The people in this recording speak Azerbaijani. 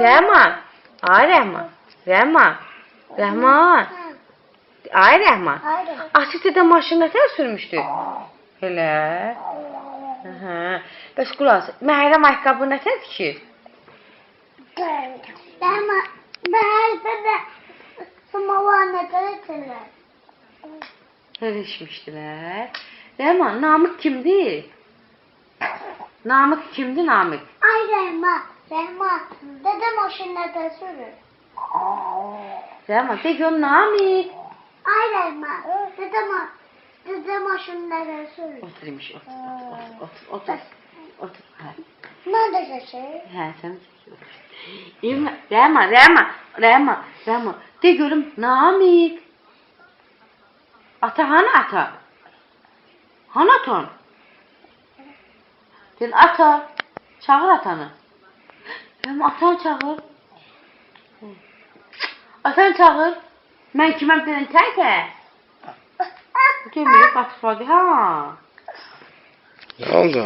Rəhman. Ay Rəhman. Rəhman. Rəhman. Ay Rəhman. Açıqda da maşın nətər sürmüşdü? Elə. Bəs qulaq, Məhrəm ayaqqabı nətər tikir? Rəhman, məhəldə də samavar nətər etirlər? Elə içmişdilər. Rəhman, Namıq kimdir? Namıq kimdir, Namıq? Ay Rəhman, Rəhman, dədə maşın nətər sürür? Rəhman, de gör Namıq. Ay Rəhman, dədə maşın nətər sürür? Otur imiş, otur. Hə. Mən də şaşır. Hə, sən Rəhman, de görüm Namıq. Ata hanı ata? Hanı atan? Deyil, ata. Çağır atanı. Rəhman, atan çağır. Atan çağır. Mən kiməm deyən təkə? Demir, batırladı, ha. Ne oldu?